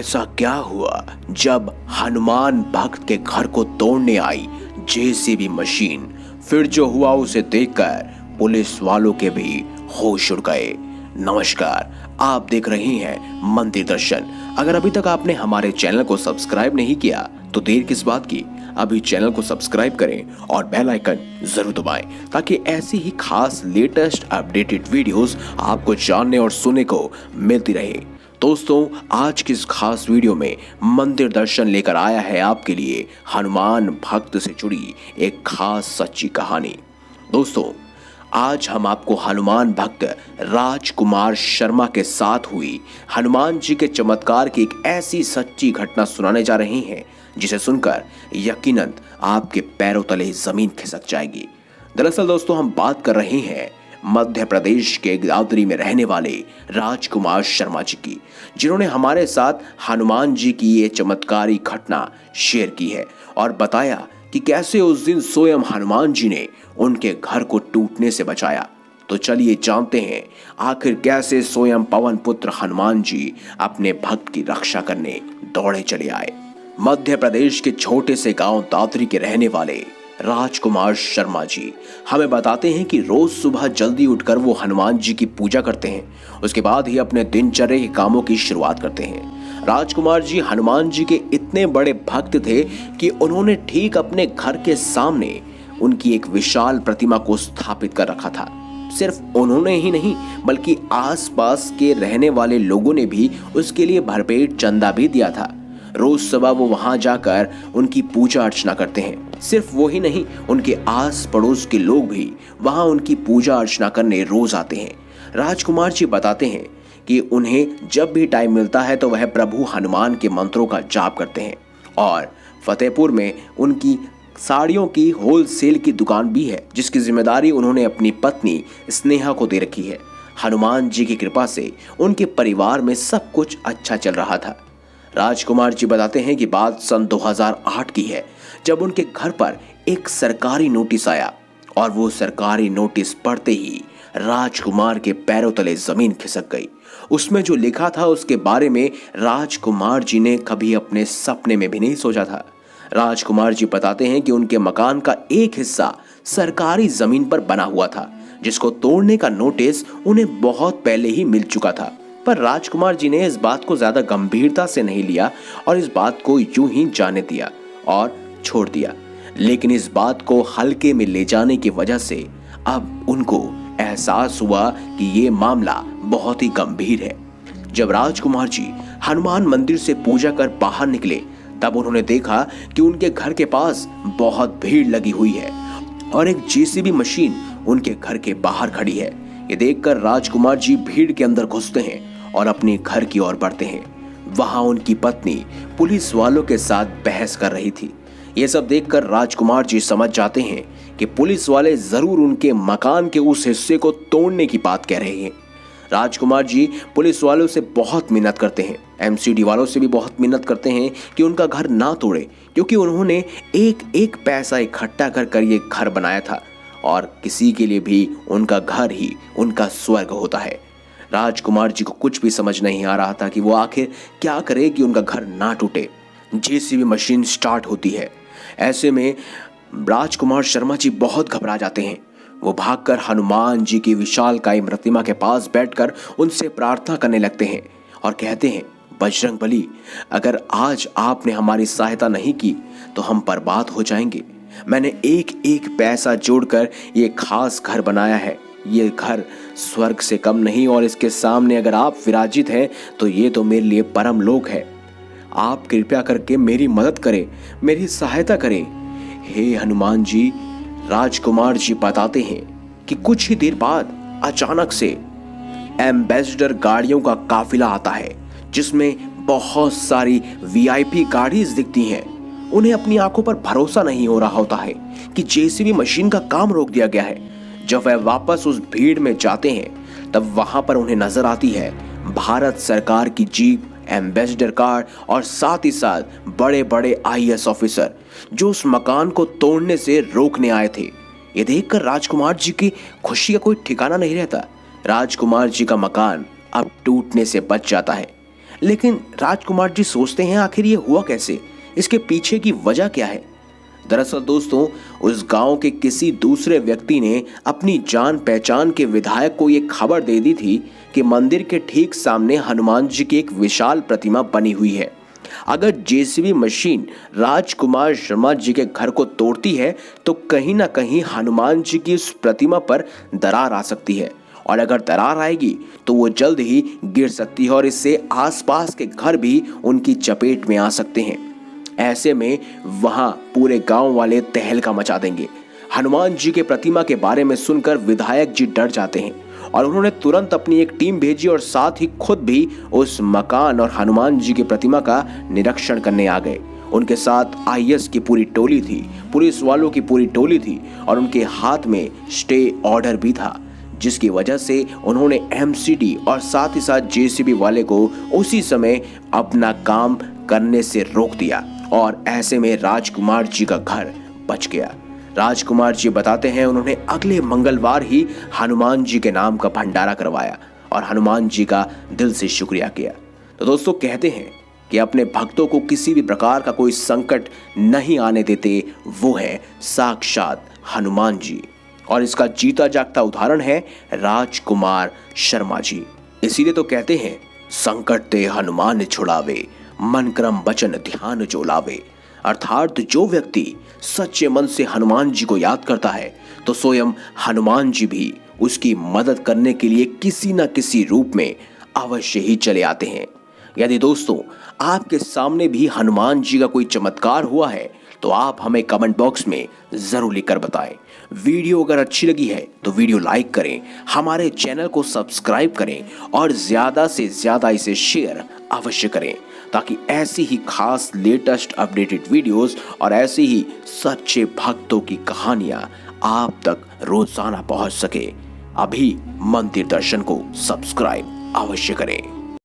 ऐसा क्या हुआ जब हनुमान भक्त के घर को तोड़ने आई जेसीबी मशीन? फिर जो हुआ उसे देखकर पुलिस वालों के भी होश उड़ गए। नमस्कार, आप देख रहे हैं मंदिर दर्शन। अगर अभी तक आपने हमारे चैनल को सब्सक्राइब नहीं किया तो देर किस बात की, अभी चैनल को सब्सक्राइब करें और बेल आइकन जरूर दबाएं ताकि ऐसी ही खास लेटेस्ट अपडेटेड वीडियोस आपको जानने और सुनने को मिलती रहे। दोस्तों, आज की इस खास वीडियो में मंदिर दर्शन लेकर आया है आपके लिए हनुमान भक्त से जुड़ी एक खास सच्ची कहानी। दोस्तों, आज हम आपको हनुमान भक्त राजकुमार शर्मा के साथ हुई हनुमान जी के चमत्कार की एक ऐसी सच्ची घटना सुनाने जा रहे हैं जिसे सुनकर यकीनन आपके पैरों तले जमीन खिसक जाएगी। दरअसल दोस्तों, हम बात कर रहे हैं मध्य प्रदेश के दादरी में रहने वाले राजकुमार शर्मा जी की, जिन्होंने हमारे साथ हनुमान जी की ये चमत्कारी घटना शेयर की है और बताया कि कैसे उस दिन स्वयं हनुमान जी ने उनके घर को टूटने से बचाया। तो चलिए जानते हैं आखिर कैसे स्वयं पवन पुत्र हनुमान जी अपने भक्त की रक्षा करने दौड़े चले आए। मध्य प्रदेश के छोटे से गांव दादरी के रहने वाले राजकुमार शर्मा जी हमें बताते हैं कि रोज सुबह जल्दी उठकर वो हनुमान जी की पूजा करते हैं। उसके बाद ही अपने दिनचर्या के कामों की शुरुआत करते हैं। राजकुमार जी हनुमान जी के इतने बड़े भक्त थे कि उन्होंने ठीक अपने घर के सामने उनकी एक विशाल प्रतिमा को स्थापित कर रखा था। सिर्फ उन्होंने ही नहीं बल्कि आसपास के रहने वाले लोगों ने भी उसके लिए भरपेट चंदा भी दिया था। रोज सुबह वो वहां जाकर उनकी पूजा अर्चना करते हैं। सिर्फ वो ही नहीं, उनके आस पड़ोस के लोग भी वहां उनकी पूजा अर्चना करने रोज आते हैं। राजकुमार जी बताते हैं कि उन्हें जब भी टाइम मिलता है तो वह प्रभु हनुमान के मंत्रों का जाप करते हैं। और फतेहपुर में उनकी साड़ियों की होलसेल की दुकान भी है, जिसकी जिम्मेदारी उन्होंने अपनी पत्नी स्नेहा को दे रखी है। हनुमान जी की कृपा से उनके परिवार में सब कुछ अच्छा चल रहा था। राजकुमार जी बताते हैं कि बात सन 2008 की है, जब उनके घर पर एक सरकारी नोटिस आया और वो सरकारी नोटिस पढ़ते ही राजकुमार के पैरों तले जमीन खिसक गई। उसमें जो लिखा था उसके बारे में राजकुमार जी ने कभी अपने सपने में भी नहीं सोचा था। राजकुमार जी बताते हैं कि उनके मकान का एक हिस्सा सरकारी जमीन पर बना हुआ था, जिसको तोड़ने का नोटिस उन्हें बहुत पहले ही मिल चुका था। पर राजकुमार जी ने इस बात को ज्यादा गंभीरता से नहीं लिया और इस बात को यूं ही जाने दिया और छोड़ दिया। लेकिन इस बात को हल्के में ले जाने की वजह से अब उनको एहसास हुआ कि ये मामला बहुत ही गंभीर है। जब राजकुमार जी हनुमान मंदिर से पूजा कर बाहर निकले तब उन्होंने देखा कि उनके घर के पास बहुत भीड़ लगी हुई है और एक जेसीबी मशीन उनके घर के बाहर खड़ी है। ये देखकर राजकुमार जी भीड़ के अंदर घुसते हैं और अपने घर की ओर बढ़ते हैं। वहां उनकी पत्नी पुलिस वालों के साथ बहस कर रही थी। ये सब देखकर राजकुमार जी समझ जाते हैं कि पुलिस वाले जरूर उनके मकान के उस हिस्से को तोड़ने की बात कह रहे हैं। राजकुमार जी पुलिस वालों से बहुत मिन्नत करते हैं, एमसीडी वालों से भी बहुत मिन्नत करते हैं कि उनका घर ना तोड़े, क्योंकि उन्होंने एक एक पैसा इकट्ठा कर ये घर बनाया था और किसी के लिए भी उनका घर ही उनका स्वर्ग होता है। राजकुमार जी को कुछ भी समझ नहीं आ रहा था कि वो आखिर क्या करे कि उनका घर ना टूटे। जेसीबी मशीन स्टार्ट होती है। ऐसे में राजकुमार शर्मा जी बहुत घबरा जाते हैं। वो भागकर हनुमान जी की विशालकाय प्रतिमा के पास बैठकर उनसे प्रार्थना करने लगते हैं और कहते हैं, बजरंग बली, अगर आज आपने हमारी सहायता नहीं की तो हम बर्बाद हो जाएंगे। मैंने एक एक पैसा जोड़कर ये खास घर बनाया है। ये घर स्वर्ग से कम नहीं और इसके सामने अगर आप विराजित हैं तो ये तो मेरे लिए परम लोक है। आप कृपया करके मेरी मदद करें, मेरी सहायता करें, हे हनुमान जी। राजकुमार जी बताते हैं कि कुछ ही देर बाद अचानक से एम्बेसडर गाड़ियों का काफिला आता है, जिसमें बहुत सारी वीआईपी गाड़ीज दिखती हैं। उन्हें अपनी आंखों पर भरोसा नहीं हो रहा होता है कि जेसीबी मशीन का काम रोक दिया गया है। जब वह वापस उस भीड़ में जाते हैं तब वहां पर उन्हें नजर आती है भारत सरकार की जीप, एम्बेसडर कार और साथ ही साथ बड़े बड़े आईएएस ऑफिसर जो उस मकान को तोड़ने से रोकने आए थे। ये देखकर राजकुमार जी की खुशी का कोई ठिकाना नहीं रहता। राजकुमार जी का मकान अब टूटने से बच जाता है। लेकिन राजकुमार जी सोचते हैं आखिर ये हुआ कैसे, इसके पीछे की वजह क्या है। दरअसल दोस्तों, उस गांव के किसी दूसरे व्यक्ति ने अपनी जान पहचान के विधायक को ये खबर दे दी थी कि मंदिर के ठीक सामने हनुमान जी की एक विशाल प्रतिमा बनी हुई है। अगर जेसीबी मशीन राजकुमार शर्मा जी के घर को तोड़ती है तो कहीं ना कहीं हनुमान जी की उस प्रतिमा पर दरार आ सकती है, और अगर दरार आएगी तो वो जल्द ही गिर सकती है और इससे आसपास के घर भी उनकी चपेट में आ सकते हैं। ऐसे में वहां पूरे गांव वाले तहलका मचा देंगे। हनुमान जी के प्रतिमा के बारे में सुनकर विधायक जी डर जाते हैं और उन्होंने तुरंत अपनी एक टीम भेजी और साथ ही खुद भी उस मकान और हनुमान जी की प्रतिमा का निरीक्षण करने आ गए। उनके साथ आईएएस की पूरी टोली थी, पुलिस वालों की पूरी टोली थी और उनके हाथ में स्टे ऑर्डर भी था, जिसकी वजह से उन्होंने एमसीडी और साथ ही साथ जेसीबी वाले को उसी समय अपना काम करने से रोक दिया और ऐसे में राजकुमार जी का घर बच गया। राजकुमार जी बताते हैं उन्होंने अगले मंगलवार ही हनुमान जी के नाम का भंडारा करवाया और हनुमान जी का दिल से शुक्रिया किया। तो दोस्तों, कहते हैं कि अपने भक्तों को किसी भी प्रकार का कोई संकट नहीं आने देते वो है साक्षात हनुमान जी, और इसका जीता जागता उदाहरण है राजकुमार शर्मा जी। इसीलिए तो कहते हैं, संकट ते हनुमान छुड़ावे, मन क्रम वचन ध्यान जो लावे। अर्थात जो व्यक्ति सच्चे मन से हनुमान जी को याद करता है तो स्वयं हनुमान जी भी उसकी मदद करने के लिए किसी न किसी रूप में अवश्य ही चले आते हैं। यदि दोस्तों आपके सामने भी हनुमान जी का कोई चमत्कार हुआ है तो आप हमें कमेंट बॉक्स में जरूर लिखकर बताएं। वीडियो अगर अच्छी लगी है तो वीडियो लाइक करें, हमारे चैनल को सब्सक्राइब करें और ज्यादा से ज्यादा इसे शेयर अवश्य करें, ताकि ऐसी ही खास लेटेस्ट अपडेटेड वीडियोस और ऐसी ही सच्चे भक्तों की कहानियां आप तक रोजाना पहुंच सके। अभी मंदिर दर्शन को सब्सक्राइब अवश्य करें।